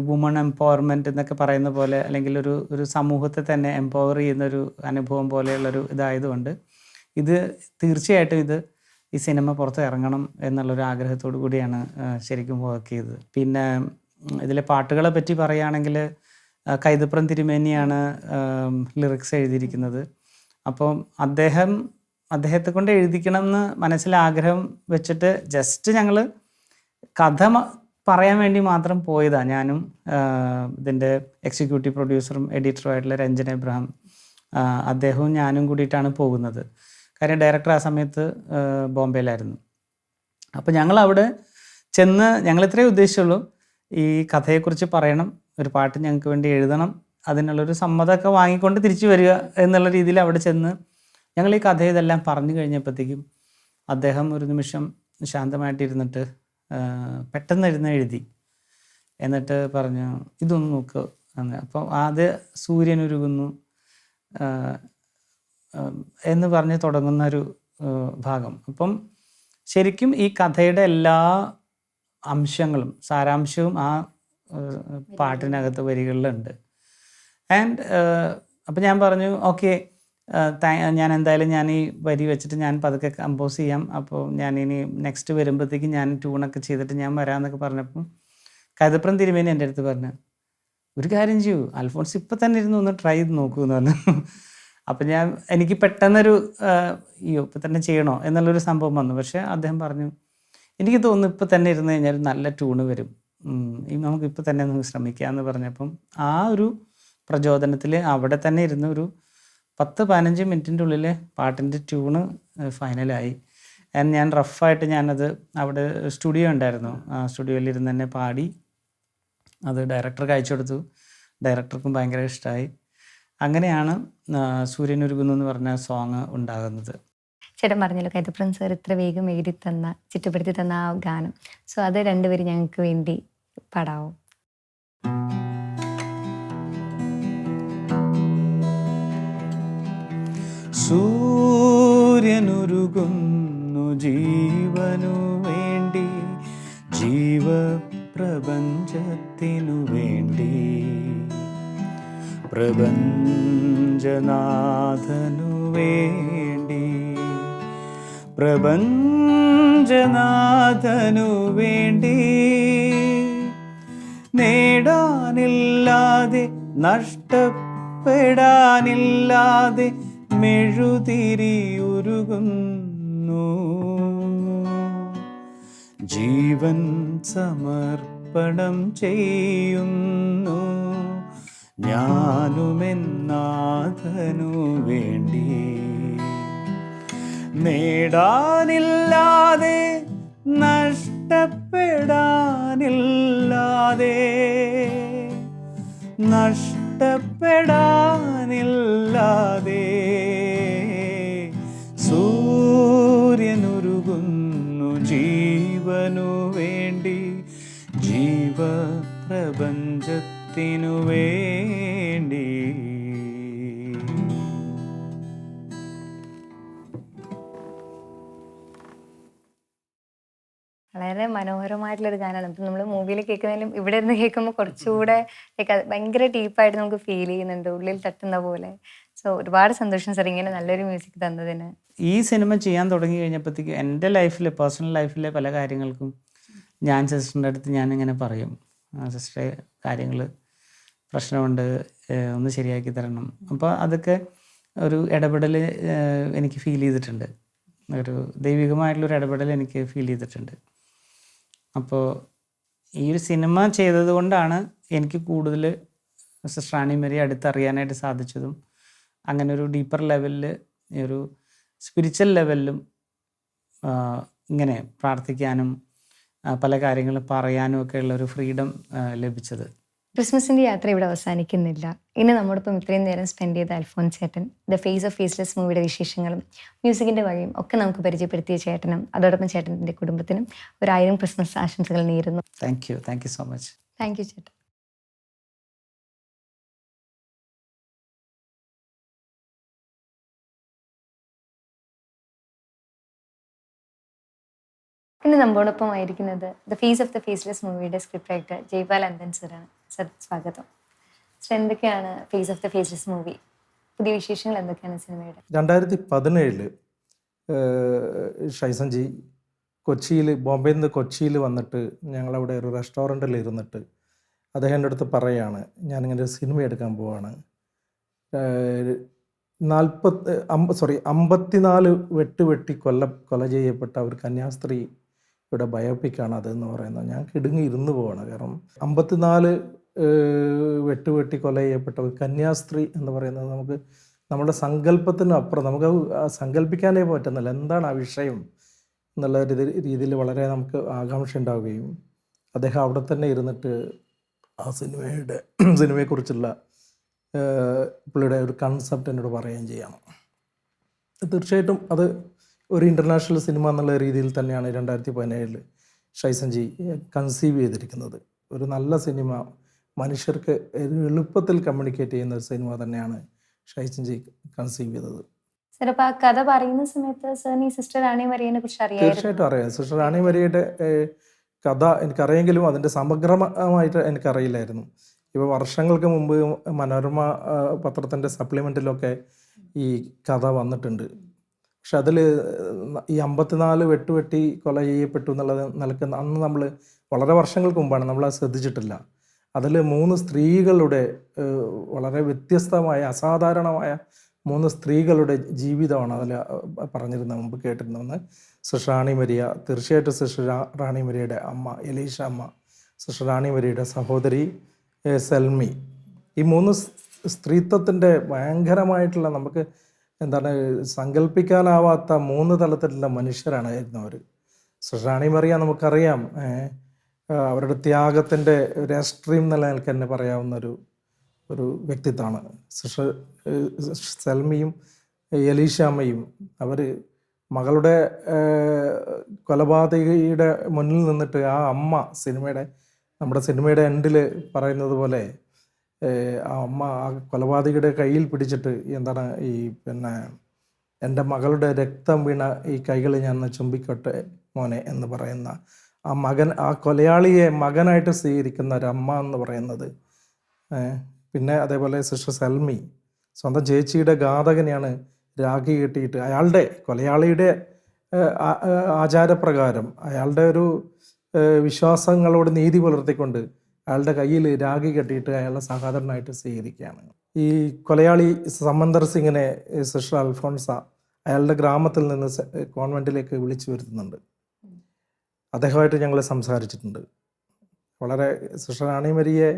വുമൺ എംപവർമെൻറ്റ് എന്നൊക്കെ പറയുന്ന പോലെ, അല്ലെങ്കിൽ ഒരു സമൂഹത്തെ തന്നെ എംപവർ ചെയ്യുന്നൊരു അനുഭവം പോലെയുള്ളൊരു ഇതായതുകൊണ്ട് ഇത് തീർച്ചയായിട്ടും ഈ സിനിമ പുറത്ത് ഇറങ്ങണം എന്നുള്ളൊരു ആഗ്രഹത്തോടു കൂടിയാണ് ശരിക്കും വർക്ക് ചെയ്തത്. പിന്നെ ഇതിലെ പാട്ടുകളെ പറ്റി പറയുകയാണെങ്കിൽ കൈതപ്രം തിരുമേനിയാണ് ലിറിക്സ് എഴുതിയിരിക്കുന്നത്. അപ്പം അദ്ദേഹത്തെ കൊണ്ട് എഴുതിക്കണം എന്ന് മനസ്സിൽ ആഗ്രഹം വെച്ചിട്ട് ജസ്റ്റ് ഞങ്ങൾ കഥ പറയാൻ വേണ്ടി മാത്രം പോയതാണ്. ഞാനും ഇതിൻ്റെ എക്സിക്യൂട്ടീവ് പ്രൊഡ്യൂസറും എഡിറ്ററും ആയിട്ടുള്ള രഞ്ജൻ എബ്രഹാം, അദ്ദേഹവും ഞാനും കൂടിയിട്ടാണ് പോകുന്നത്. കാര്യം ഡയറക്ടർ ആ സമയത്ത് ബോംബെയിലായിരുന്നു. അപ്പോൾ ഞങ്ങളവിടെ ചെന്ന് ഞങ്ങൾ ഇത്രയേ ഉദ്ദേശിച്ചുള്ളൂ, ഈ കഥയെക്കുറിച്ച് പറയണം, ഒരു പാട്ട് ഞങ്ങൾക്ക് വേണ്ടി എഴുതണം, അതിനുള്ളൊരു സമ്മതമൊക്കെ വാങ്ങിക്കൊണ്ട് തിരിച്ചു വരിക എന്നുള്ള രീതിയിൽ അവിടെ ചെന്ന് ഞങ്ങൾ ഈ കഥ ഇതെല്ലാം പറഞ്ഞു കഴിഞ്ഞപ്പോഴത്തേക്കും അദ്ദേഹം ഒരു നിമിഷം ശാന്തമായിട്ടിരുന്നിട്ട് പെട്ടെന്ന് എഴുതി, എന്നിട്ട് പറഞ്ഞു ഇതൊന്ന് നോക്ക് എന്ന്. അപ്പം അത് സൂര്യനുരുകുന്നു എന്ന് പറഞ്ഞ് തുടങ്ങുന്ന ഒരു ഭാഗം. അപ്പം ശരിക്കും ഈ കഥയുടെ എല്ലാ അംശങ്ങളും സാരാംശവും ആ പാട്ടിനകത്ത് വരികളിലുണ്ട്. ആൻഡ് അപ്പം ഞാൻ പറഞ്ഞു ഓക്കെ, ഞാൻ എന്തായാലും ഞാൻ ഈ വരി വെച്ചിട്ട് ഞാൻ പതുക്കെ കമ്പോസ് ചെയ്യാം, അപ്പോൾ ഞാനിനി നെക്സ്റ്റ് വരുമ്പോഴത്തേക്ക് ഞാൻ ട്യൂണൊക്കെ ചെയ്തിട്ട് ഞാൻ വരാമെന്നൊക്കെ പറഞ്ഞപ്പം കൈതപ്രം തിരുമേനി എൻ്റെ അടുത്ത് പറഞ്ഞു ഒരു കാര്യം ചെയ്യൂ, അൽഫോൺസ് ഇപ്പം തന്നെ ഇരുന്ന് ഒന്ന് ട്രൈ ചെയ്ത് നോക്കൂ എന്ന് പറഞ്ഞു. അപ്പം എനിക്ക് പെട്ടെന്നൊരു ഇപ്പം തന്നെ ചെയ്യണോ എന്നുള്ളൊരു സംഭവം വന്നു. പക്ഷേ അദ്ദേഹം പറഞ്ഞു എനിക്ക് തോന്നുന്നു ഇപ്പം തന്നെ ഇരുന്ന് കഴിഞ്ഞാൽ നല്ല ട്യൂണ് വരും, നമുക്ക് ഇപ്പം തന്നെ ഒന്ന് ശ്രമിക്കാമെന്ന് പറഞ്ഞപ്പം ആ ഒരു പ്രചോദനത്തിൽ അവിടെ തന്നെ ഇരുന്ന് ഒരു 10-15 മിനിറ്റിൻ്റെ ഉള്ളിൽ പാട്ടിൻ്റെ ട്യൂണ് ഫൈനലായി. ഞാൻ റഫായിട്ട് ഞാനത് അവിടെ സ്റ്റുഡിയോ ഉണ്ടായിരുന്നു, ആ സ്റ്റുഡിയോയിൽ ഇരുന്ന് തന്നെ പാടി അത് ഡയറക്ടർക്ക് അയച്ചു കൊടുത്തു. ഡയറക്ടർക്കും ഭയങ്കര ഇഷ്ടമായി. അങ്ങനെയാണ് സൂര്യനുരുകുന്നു എന്ന് പറഞ്ഞ സോങ് ഉണ്ടാകുന്നത്. ചേട്ടൻ പറഞ്ഞല്ലോ കൈതപ്രം സാർ ഇത്ര വേഗം ചിട്ടപ്പെടുത്തി തന്ന ആ ഗാനം. സോ അത് രണ്ടുപേരും ഞങ്ങൾക്ക് വേണ്ടി പാടാവോ? സൂര്യനുരുകുന്നു ജീവനു വേണ്ടി, ജീവപ്രപഞ്ചത്തിനു വേണ്ടി, പ്രപഞ്ചനാഥനു വേണ്ടി, പ്രപഞ്ചനാഥനു വേണ്ടി. നേടാനില്ലാതെ നഷ്ടപ്പെടാനില്ലാതെ മെഴുതിരിയുരുകുന്നു, ജീവൻ സമർപ്പണം ചെയ്യുന്നു ഞാനുമെന്നാഥനു വേണ്ടി. നേടാനില്ലാതെ നഷ്ടപ്പെടാനില്ലാതെ നഷ്ടപ്പെടാനില്ലാതെ സൂര്യനുരുകുന്നു ജീവനു വേണ്ടി, ജീവപ്രപഞ്ച സ്നേഹത്തിനു വേണ്ടി. വളരെ മനോഹരമായിട്ടുള്ളൊരു ഗാനമാണ്. ഇപ്പം നമ്മൾ മൂവിയിൽ കേൾക്കുന്നതിലും ഇവിടെ നിന്ന് കേൾക്കുമ്പോൾ കുറച്ചുകൂടെ ലൈക്ക് അത് ഭയങ്കര ഡീപ്പായിട്ട് നമുക്ക് ഫീൽ ചെയ്യുന്നുണ്ട്, ഉള്ളിൽ തട്ടുന്ന പോലെ. സോ ഒരുപാട് സന്തോഷം സാർ ഇങ്ങനെ നല്ലൊരു മ്യൂസിക് തന്നതിന്. ഈ സിനിമ ചെയ്യാൻ തുടങ്ങി കഴിഞ്ഞപ്പോഴത്തേക്ക് എൻ്റെ ലൈഫിൽ, പേഴ്സണൽ ലൈഫിലെ പല കാര്യങ്ങൾക്കും ഞാൻ സിസ്റ്ററിൻ്റെ അടുത്ത് ഞാനിങ്ങനെ പറയും, സിസ്റ്ററെ കാര്യങ്ങൾ പ്രശ്നമുണ്ട്, ഒന്ന് ശരിയാക്കി തരണം. അപ്പോൾ അതൊക്കെ ഒരു ഇടപെടൽ എനിക്ക് ഫീൽ ചെയ്തിട്ടുണ്ട്, ഒരു ദൈവികമായിട്ടുള്ളൊരു ഇടപെടൽ എനിക്ക് ഫീൽ ചെയ്തിട്ടുണ്ട്. അപ്പോൾ ഈ ഒരു സിനിമ ചെയ്തത് കൊണ്ടാണ് എനിക്ക് കൂടുതൽ സിസ്റ്റർ റാണി മേരി അടുത്തറിയാനായിട്ട് സാധിച്ചതും അങ്ങനെ ഒരു ഡീപ്പർ ലെവലിൽ, ഒരു സ്പിരിച്വൽ ലെവലിലും ഇങ്ങനെ പ്രാർത്ഥിക്കാനും പല കാര്യങ്ങൾ പറയാനും ഒക്കെ ഉള്ളൊരു ഫ്രീഡം ലഭിച്ചത്. ക്രിസ്മസിന്റെ യാത്ര ഇവിടെ അവസാനിക്കുന്നില്ല. ഇനി നമ്മോടൊപ്പം ഇത്രയും നേരം സ്പെൻഡ് ചെയ്ത അൽഫോൻസ് ചേട്ടൻ, ദ ഫേസ് ഓഫ് ഫേസ്ലെസ് മൂവിയുടെ വിശേഷങ്ങളും മ്യൂസിക്കിന്റെ വഴിയും ഒക്കെ നമുക്ക് പരിചയപ്പെടുത്തിയ ചേട്ടനും അതോടൊപ്പം ചേട്ടൻ്റെ കുടുംബത്തിനും 1000 ക്രിസ്മസ് ആശംസകൾ നേരുന്നു. Thank you so much. Thank you ചേട്ടൻ. ഇന്ന് നമ്മോടൊപ്പം ആയിരിക്കുന്നത് the face of the faceless മൂവിയുടെ സ്ക്രിപ്റ്റ് റൈറ്റർ ജയ്പാൽ അന്തൻ സാറാണ്. സർ, സ്വാഗതം. സർ, എന്തൊക്കെയാണ് face of the faceless movie? പുതിയ വിശേഷങ്ങൾ എന്തൊക്കെയാണ് സിനിമയുടെ? 2017 ഷൈസൻജി കൊച്ചിയിൽ, ബോംബെയിൽ നിന്ന് കൊച്ചിയിൽ വന്നിട്ട് ഞങ്ങളവിടെ ഒരു റെസ്റ്റോറൻറ്റിൽ ഇരുന്നിട്ട് അദ്ദേഹം എൻ്റെ അടുത്ത് പറയുകയാണ്, ഞാനിങ്ങനെ ഒരു സിനിമ എടുക്കാൻ പോവാണ്, 54 വെട്ടി കൊല ചെയ്യപ്പെട്ട ഒരു കന്യാസ്ത്രീയുടെ ബയോപിക്കാണ് അതെന്ന് പറയുന്നത്. ഞാൻ കിടുങ്ങി ഇരുന്ന് പോവാണ്. കാരണം 54 വെട്ടി കൊല ചെയ്യപ്പെട്ട ഒരു കന്യാസ്ത്രീ എന്ന് പറയുന്നത് നമുക്ക് നമ്മുടെ സങ്കല്പത്തിന് അപ്പുറം, നമുക്ക് സങ്കല്പിക്കാനേ പറ്റുന്നില്ല എന്താണ് ആ വിഷയം എന്നുള്ള രീതിയിൽ വളരെ നമുക്ക് ആകാംക്ഷ ഉണ്ടാവുകയും അദ്ദേഹം അവിടെ തന്നെ ഇരുന്നിട്ട് ആ സിനിമയെക്കുറിച്ചുള്ള പുള്ളിയുടെ ഒരു കൺസെപ്റ്റ് എന്നോട് പറയുകയും ചെയ്യണം. തീർച്ചയായിട്ടും അത് ഒരു ഇൻ്റർനാഷണൽ സിനിമ എന്നുള്ള രീതിയിൽ തന്നെയാണ് 2017 ഷൈസൻജി കൺസീവ് ചെയ്തിരിക്കുന്നത്. ഒരു നല്ല സിനിമ, മനുഷ്യർക്ക് എളുപ്പത്തിൽ കമ്മ്യൂണിക്കേറ്റ് ചെയ്യുന്ന ഒരു സിനിമ തന്നെയാണ് ഷൈസൻജി കൺസീവ് ചെയ്തത്. സർ, അപ്പോൾ ആ കഥ പറയുന്ന സമയത്ത് സാറിന് ഈ സിസ്റ്റർ റാണി മരിയനെ കുറിച്ച് അറിയാം? തീർച്ചയായിട്ടും അറിയാം. സിസ്റ്റർ റാണി മരിയയുടെ കഥ എനിക്കറിയെങ്കിലും അതിൻ്റെ സമഗ്രമായിട്ട് എനിക്കറിയില്ലായിരുന്നു. ഇപ്പോൾ വർഷങ്ങൾക്ക് മുമ്പ് മനോരമ പത്രത്തിൻ്റെ സപ്ലിമെൻറ്റിലൊക്കെ ഈ കഥ വന്നിട്ടുണ്ട്. പക്ഷെ അതിൽ ഈ 54 വെട്ടി കൊല ചെയ്യപ്പെട്ടു എന്നുള്ളത് നിലക്കുന്ന അന്ന് നമ്മൾ വളരെ വർഷങ്ങൾക്ക് മുമ്പാണ്, നമ്മളത് ശ്രദ്ധിച്ചിട്ടില്ല. അതിൽ 3 സ്ത്രീകളുടെ വളരെ വ്യത്യസ്തമായ അസാധാരണമായ 3 സ്ത്രീകളുടെ ജീവിതമാണ് അതിൽ പറഞ്ഞിരുന്നത്, മുമ്പ് കേട്ടിരുന്നതെന്ന്. സിസ്റ്റർ റാണി മരിയ, തീർച്ചയായിട്ടും സിസ്റ്റർ റാണി മരിയയുടെ അമ്മ എലീഷ അമ്മ, സിസ്റ്റർ റാണി മരിയയുടെ സഹോദരി സെൽമി, ഈ 3 സ്ത്രീത്വത്തിൻ്റെ ഭയങ്കരമായിട്ടുള്ള, നമുക്ക് എന്താണ് സങ്കല്പിക്കാനാവാത്ത 3 തലത്തിലുള്ള മനുഷ്യരാണായിരുന്നു അവർ. സിസ്റ്റർ റാണി മരിയ നമുക്കറിയാം, അവരുടെ ത്യാഗത്തിൻ്റെ ഒരു എക്സ്ട്രീം നിലനിൽക്ക് തന്നെ പറയാവുന്ന ഒരു വ്യക്തിത്വമാണ്. സിസ്റ്റർ സെൽമിയും എലീഷാമ്മയും അവർ മകളുടെ കൊലപാതകിയുടെ മുന്നിൽ നിന്നിട്ട് ആ അമ്മ നമ്മുടെ സിനിമയുടെ എൻഡിൽ പറയുന്നത് പോലെ ആ അമ്മ ആ കൊലപാതകിയുടെ കയ്യിൽ പിടിച്ചിട്ട് എന്താണ് എൻ്റെ മകളുടെ രക്തം വീണ ഈ കൈകൾ ഞാൻ ചുംബിക്കട്ടെ മോനെ എന്ന് പറയുന്ന ആ കൊലയാളിയെ മകനായിട്ട് സ്വീകരിക്കുന്ന ഒരമ്മ എന്ന് പറയുന്നത്. പിന്നെ അതേപോലെ സിസ്റ്റർ സെൽമി സ്വന്തം ചേച്ചിയുടെ ഘാതകനെയാണ് രാഖി കെട്ടിയിട്ട് കൊലയാളിയുടെ ആചാരപ്രകാരം അയാളുടെ ഒരു വിശ്വാസങ്ങളോട് നീതി പുലർത്തിക്കൊണ്ട് അയാളുടെ കയ്യിൽ രാഖി കെട്ടിയിട്ട് അയാളെ സഹോദരനായിട്ട് സ്വീകരിക്കുകയാണ്. ഈ കൊലയാളി സമന്തർ സിംഗിനെ സിസ്റ്റർ അൽഫോൺസ അയാളുടെ ഗ്രാമത്തിൽ നിന്ന് കോൺവെൻറ്റിലേക്ക് വിളിച്ചു വരുത്തുന്നുണ്ട്. അദ്ദേഹമായിട്ട് ഞങ്ങൾ സംസാരിച്ചിട്ടുണ്ട്. വളരെ സിസ്റ്റർ റാണി മരിയെ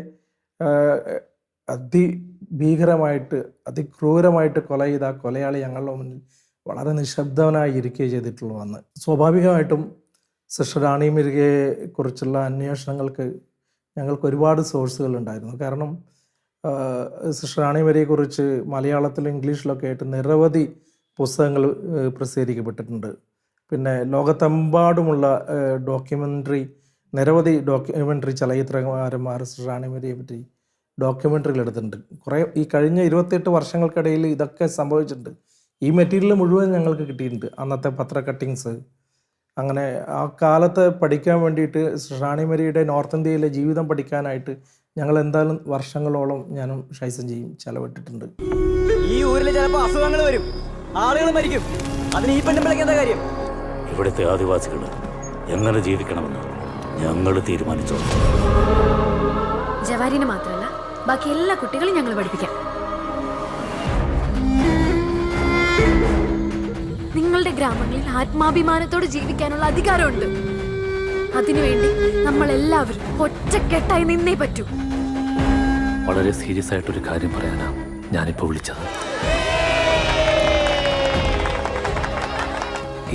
അതിഭീകരമായിട്ട് അതിക്രൂരമായിട്ട് കൊല ചെയ്ത കൊലയാളി ഞങ്ങളുടെ മുന്നിൽ വളരെ നിശബ്ദനായി ഇരിക്കുകയും ചെയ്തിട്ടുള്ളൂ. അന്ന് സ്വാഭാവികമായിട്ടും സിസ്റ്റർ റാണി മരിയയെ കുറിച്ചുള്ള അന്വേഷണങ്ങൾക്ക് ഞങ്ങൾക്ക് ഒരുപാട് സോഴ്സുകൾ ഉണ്ടായിരുന്നു. കാരണം സിസ്റ്റർ റാണി മരിയയെക്കുറിച്ച് മലയാളത്തിലും ഇംഗ്ലീഷിലൊക്കെ ആയിട്ട് നിരവധി പുസ്തകങ്ങൾ പ്രസിദ്ധീകരിക്കപ്പെട്ടിട്ടുണ്ട്. പിന്നെ ലോകത്തെമ്പാടുമുള്ള നിരവധി ഡോക്യുമെൻ്ററി ചലച്ചിത്രകാരന്മാർ സിസ്റ്റർ റാണി മരിയയെ പറ്റി ഡോക്യുമെൻ്ററികൾ എടുത്തിട്ടുണ്ട്. കുറേ ഈ കഴിഞ്ഞ 28 വർഷങ്ങൾക്കിടയിൽ ഇതൊക്കെ സംഭവിച്ചിട്ടുണ്ട്. ഈ മെറ്റീരിയൽ മുഴുവൻ ഞങ്ങൾക്ക് കിട്ടിയിട്ടുണ്ട്. അന്നത്തെ പത്ര കട്ടിങ്സ്, അങ്ങനെ ആ കാലത്ത് പഠിക്കാൻ വേണ്ടിയിട്ട് റാണിമരിയുടെ നോർത്ത് ഇന്ത്യയിലെ ജീവിതം പഠിക്കാനായിട്ട് ഞങ്ങൾ എന്തായാലും വർഷങ്ങളോളം ഞാനും ഷൈസൻ ചെയ്യും ചെലവിട്ടിട്ടുണ്ട്. ഈ ഊരിൽ ചിലപ്പോൾ അസുഖങ്ങൾ വരും, ആളുകൾ മരിക്കും. അതിന് ഈ പെണ്ണുമ്പിളക്ക് എന്താ കാര്യം? ഇവിടുത്തെ ആദിവാസികൾ എങ്ങനെ ജീവിക്കണമെന്ന് ഞങ്ങൾ തീരുമാനിച്ചോ. ജവാരിനെ മാത്രമല്ല ബാക്കി എല്ലാ കുട്ടികളും ഞങ്ങൾ പഠിപ്പിക്കാം. നിങ്ങളുടെ ഗ്രാമങ്ങളിൽ ആത്മാഭിമാനത്തോടെ ജീവിക്കാനുള്ള അധികാരമുണ്ട്. അതിനുവേണ്ടി നമ്മൾ എല്ലാവരും ഒറ്റക്കെട്ടായി നിന്നേ പറ്റൂ. വളരെ സീരിയസ് ആയിട്ടൊരു കാര്യം പറയാനാ ഞാനിപ്പോൾ വിളിച്ചത്.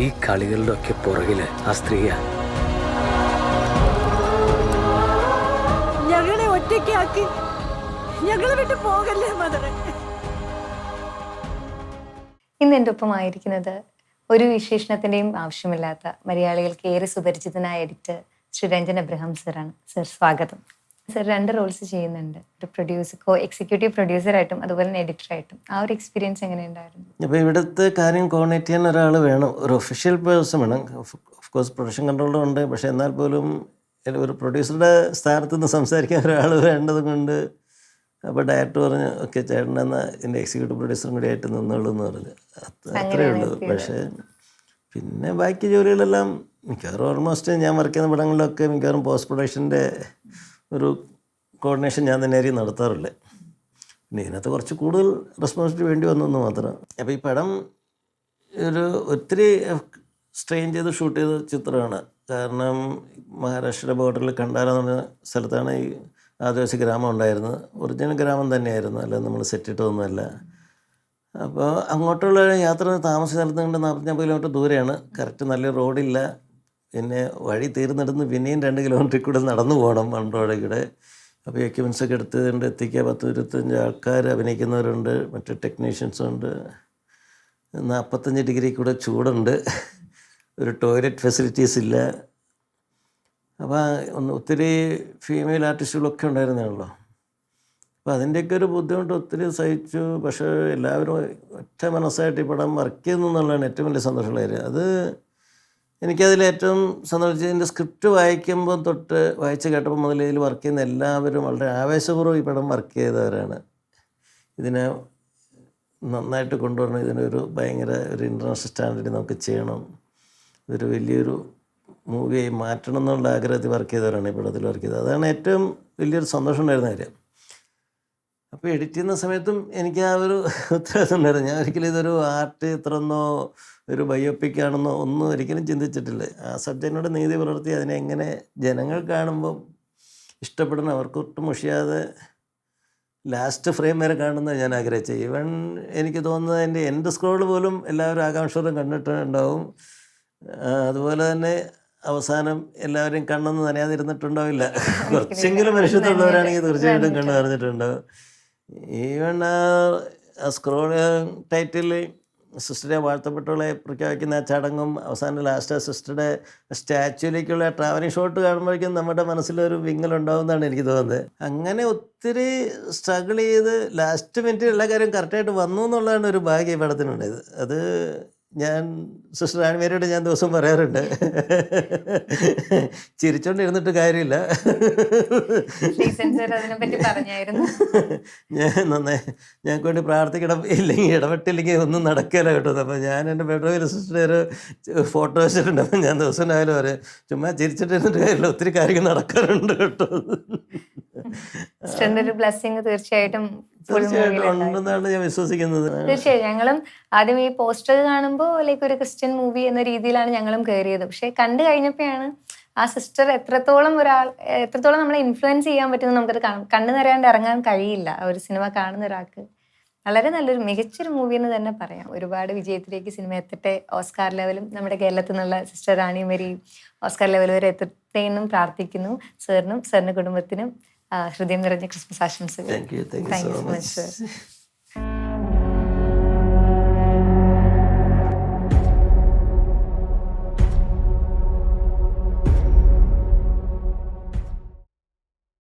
ഈ കളികളുടെ ഒക്കെ പുറകില് ആ സ്ത്രീയാ. ഞങ്ങളെ ഒറ്റയ്ക്കാക്കി ഞങ്ങളെ വിട്ട് പോകല്ലേ മദറെ. ഇന്ന് എൻ്റെ ഒപ്പമായിരിക്കുന്നത് ഒരു വിശേഷണത്തിൻ്റെയും ആവശ്യമില്ലാത്ത മലയാളികൾക്ക് ഏറെ സുപരിചിതനായ എഡിറ്റർ ശ്രീ രഞ്ജൻ അബ്രഹാം സാറാണ്. സർ സ്വാഗതം. സർ 2 റോൾസ് ചെയ്യുന്നുണ്ട്, ഒരു എക്സിക്യൂട്ടീവ് പ്രൊഡ്യൂസറായിട്ടും അതുപോലെ തന്നെ എഡിറ്ററായിട്ടും. ആ ഒരു എക്സ്പീരിയൻസ് എങ്ങനെയുണ്ടായിരുന്നു? അപ്പോൾ ഇവിടുത്തെ കാര്യം കോർഡിനേറ്റ് ചെയ്യാൻ ഒരാൾ വേണം, ഒരു ഒഫീഷ്യൽ പേഴ്സൺ വേണം. ഓഫ് കോഴ്സ് പ്രൊഡക്ഷൻ കൺട്രോളർ ഉണ്ട്, പക്ഷേ എന്നാൽ പോലും ഒരു പ്രൊഡ്യൂസറുടെ സ്ഥാനത്ത് നിന്ന് സംസാരിക്കാൻ ഒരാൾ വേണ്ടത് കൊണ്ട് അപ്പോൾ ഡയറക്ടർ പറഞ്ഞു, ഓക്കെ ചേട്ടൻ എന്നാൽ എൻ്റെ എക്സിക്യൂട്ടീവ് പ്രൊഡ്യൂസറും കൂടി ആയിട്ട് നിന്നോളൂ എന്ന് പറഞ്ഞു. അത്രയേ ഉള്ളൂ. പക്ഷേ പിന്നെ ബാക്കി ജോലികളെല്ലാം മിക്കവാറും ഓൾമോസ്റ്റ് ഞാൻ വർക്ക് ചെയ്യുന്ന പടങ്ങളിലൊക്കെ മിക്കവാറും പോസ്റ്റ് പ്രൊഡക്ഷൻ്റെ ഒരു കോർഡിനേഷൻ ഞാൻ തന്നെയായിരിക്കും നടത്താറുള്ളത്. പിന്നെ ഇതിനകത്ത് കുറച്ച് കൂടുതൽ റെസ്പോൺസിബിലിറ്റി വേണ്ടി വന്നെന്ന് മാത്രം. അപ്പോൾ ഈ പടം ഒത്തിരി സ്ട്രെയിൻ ചെയ്ത് ഷൂട്ട് ചെയ്ത ചിത്രമാണ്. കാരണം മഹാരാഷ്ട്രയുടെ ബോർഡറിൽ കണ്ടാല എന്ന് പറഞ്ഞ സ്ഥലത്താണ് ഈ ആദിവാസി ഗ്രാമം ഉണ്ടായിരുന്നത്. ഒറിജിനൽ ഗ്രാമം തന്നെയായിരുന്നു, അല്ലാതെ നമ്മൾ സെറ്റിട്ടതൊന്നുമല്ല. അപ്പോൾ അങ്ങോട്ടുള്ള യാത്ര താമസ സ്ഥലത്ത് കൊണ്ട് 40-50 കിലോമീറ്റർ ദൂരെയാണ്. കറക്റ്റ് നല്ല റോഡില്ല. പിന്നെ വഴി തീർന്നിടുന്ന് പിന്നെയും 2 കിലോമീറ്ററിൽ കൂടെ നടന്നു പോകണം വൺ റോഡിൽ കൂടെ. അപ്പോൾ എക്യുപ്മെൻറ്റ്സൊക്കെ എടുത്തുകൊണ്ട് എത്തിക്കുക. 10-25 ആൾക്കാർ അഭിനയിക്കുന്നവരുണ്ട്, മറ്റ് ടെക്നീഷ്യൻസുണ്ട്. 45 ഡിഗ്രി കൂടെ ചൂടുണ്ട്, ഒരു ടോയ്ലറ്റ് ഫെസിലിറ്റീസ് ഇല്ല. അപ്പോൾ ഒത്തിരി ഫീമെയിൽ ആർട്ടിസ്റ്റുകളൊക്കെ ഉണ്ടായിരുന്നതാണല്ലോ. അപ്പോൾ അതിൻ്റെയൊക്കെ ഒരു ബുദ്ധിമുട്ട് ഒത്തിരി സഹിച്ചു. പക്ഷേ എല്ലാവരും ഒറ്റ മനസ്സായിട്ട് ഈ പടം വർക്ക് ചെയ്യുന്നു എന്നുള്ളതാണ് ഏറ്റവും വലിയ സന്തോഷമുള്ള കാര്യം. അത് എനിക്കതിലേറ്റവും സന്തോഷിച്ചത് എൻ്റെ സ്ക്രിപ്റ്റ് വായിക്കുമ്പോൾ തൊട്ട് വായിച്ച് കേട്ടപ്പോൾ മുതൽ ഇതിൽ വർക്ക് ചെയ്യുന്ന എല്ലാവരും വളരെ ആവേശപൂർവ്വം ഈ പടം വർക്ക് ചെയ്തവരാണ്. ഇതിനെ നന്നായിട്ട് കൊണ്ടുവരണം, ഇതിനൊരു ഭയങ്കര ഒരു ഇൻ്റർനാഷണൽ സ്റ്റാൻഡേർഡിൽ നമുക്ക് ചെയ്യണം, ഇതൊരു വലിയൊരു മൂവിയായി മാറ്റണം എന്നുള്ള ആഗ്രഹത്തിൽ വർക്ക് ചെയ്തവരാണ് ഈ പടത്തിൽ വർക്ക് ചെയ്തത്. അതാണ് ഏറ്റവും വലിയൊരു സന്തോഷം ഉണ്ടായിരുന്ന കാര്യം. അപ്പോൾ എഡിറ്റ് ചെയ്യുന്ന സമയത്തും എനിക്ക് ആ ഒരു ഉത്തരവാദിത്വം ഉണ്ടായിരുന്നു. ഞാൻ ഒരിക്കലും ഇതൊരു ആർട്ട് ചിത്രമെന്നോ ഒരു ബയോപിക്കാണെന്നോ ഒന്നും ഒരിക്കലും ചിന്തിച്ചിട്ടില്ല. ആ സബ്ജക്റ്റിനോട് നീതി പുലർത്തി അതിനെ എങ്ങനെ ജനങ്ങൾ കാണുമ്പം ഇഷ്ടപ്പെടണം, അവർക്കൊട്ടും മുഷിയാതെ ലാസ്റ്റ് ഫ്രെയിം വരെ കാണുന്നത് ഞാൻ ആഗ്രഹിച്ചത്. ഈവൻ എനിക്ക് തോന്നുന്നത് അതിൻ്റെ എൻഡ് സ്ക്രോൾ പോലും എല്ലാവരും ആകാംക്ഷയോടെ കണ്ടിട്ടുണ്ടാവും. അതുപോലെ തന്നെ അവസാനം എല്ലാവരും കണ്ണൊന്നും നനയാതിരുന്നിട്ടുണ്ടാവില്ല. കുറച്ചെങ്കിലും മനുഷ്യത്തുള്ളവരാണെങ്കിൽ തീർച്ചയായിട്ടും കണ്ണ് നിറഞ്ഞിട്ടുണ്ടാവും. ഈവൻ ആ സ്ക്രോൾ ടൈറ്റിൽ സിസ്റ്ററെ വാഴ്ത്തപ്പെട്ടവളെ പ്രഖ്യാപിക്കുന്ന ആ ചടങ്ങും അവസാനം ലാസ്റ്റ് ആ സിസ്റ്ററുടെ സ്റ്റാച്യൂയിലേക്കുള്ള ട്രാവലിംഗ് ഷോട്ട് കാണുമ്പോഴേക്കും നമ്മുടെ മനസ്സിലൊരു വിങ്ങലുണ്ടാവുമെന്നാണ് എനിക്ക് തോന്നുന്നത്. അങ്ങനെ ഒത്തിരി സ്ട്രഗിൾ ചെയ്ത് ലാസ്റ്റ് മിനിറ്റ് എല്ലാ കാര്യവും കറക്റ്റായിട്ട് വന്നു എന്നുള്ളതാണ് ഒരു ഭാഗ്യം ഈ പടത്തിനുണ്ടായത്. അത് ഞാൻ സിസ്റ്റർ റാണിമേരിയോട് ഞാൻ ദിവസം പറയാറുണ്ട്, ചിരിച്ചോണ്ടിരുന്നിട്ട് കാര്യമില്ല. ഞാൻ നന്നായി ഞങ്ങൾക്ക് വേണ്ടി പ്രാർത്ഥിക്കണം, ഇല്ലെങ്കിൽ ഇടപെട്ടില്ലെങ്കിൽ ഒന്നും നടക്കില്ല കേട്ടോ. അപ്പോൾ ഞാൻ എൻ്റെ ബെഡ്റൂമിൽ സിസ്റ്ററുടെ ഒരു ഫോട്ടോ വെച്ചിട്ടുണ്ട്. അപ്പം ഞാൻ ദിവസം രാവിലെ പറയാം, ചുമ്മാ ചിരിച്ചിട്ടിരുന്നിട്ട് കാര്യമില്ല, ഒത്തിരി കാര്യങ്ങൾ നടക്കാറുണ്ട് കേട്ടോ. തീർച്ചയായിട്ടും ഉണ്ടെന്നാണ് ഞാൻ വിശ്വസിക്കുന്നത്. തീർച്ചയായും ഞങ്ങളും ആദ്യം ഈ പോസ്റ്റർ കാണുമ്പോൾ ലൈക്ക് ഒരു ക്രിസ്ത്യൻ മൂവി എന്ന രീതിയിലാണ് ഞങ്ങളും കയറിയത്. പക്ഷെ കണ്ടു കഴിഞ്ഞപ്പോഴാണ് ആ സിസ്റ്റർ എത്രത്തോളം നമ്മളെ ഇൻഫ്ലുവൻസ് ചെയ്യാൻ പറ്റുന്നത് നമുക്കത് കണ്ണു നിറയാണ്ട് ഇറങ്ങാൻ കഴിയില്ല. ഒരു സിനിമ കാണുന്ന ഒരാൾക്ക് വളരെ നല്ലൊരു മികച്ചൊരു മൂവി എന്ന് തന്നെ പറയാം. ഒരുപാട് വിജയത്തിലേക്ക് സിനിമ എത്തട്ടെ. ഓസ്കാർ ലെവലും നമ്മുടെ കേരളത്തിൽ നിന്നുള്ള സിസ്റ്റർ റാണിമേരി ഓസ്കാർ ലെവൽ വരെ എത്തട്ടെ എന്നും പ്രാർത്ഥിക്കുന്നു. സാറിനും സാറിന്റെ കുടുംബത്തിനും ഹൃദയം നിറഞ്ഞ ക്രിസ്മസ് ആശംസകൾ. Thank you so much.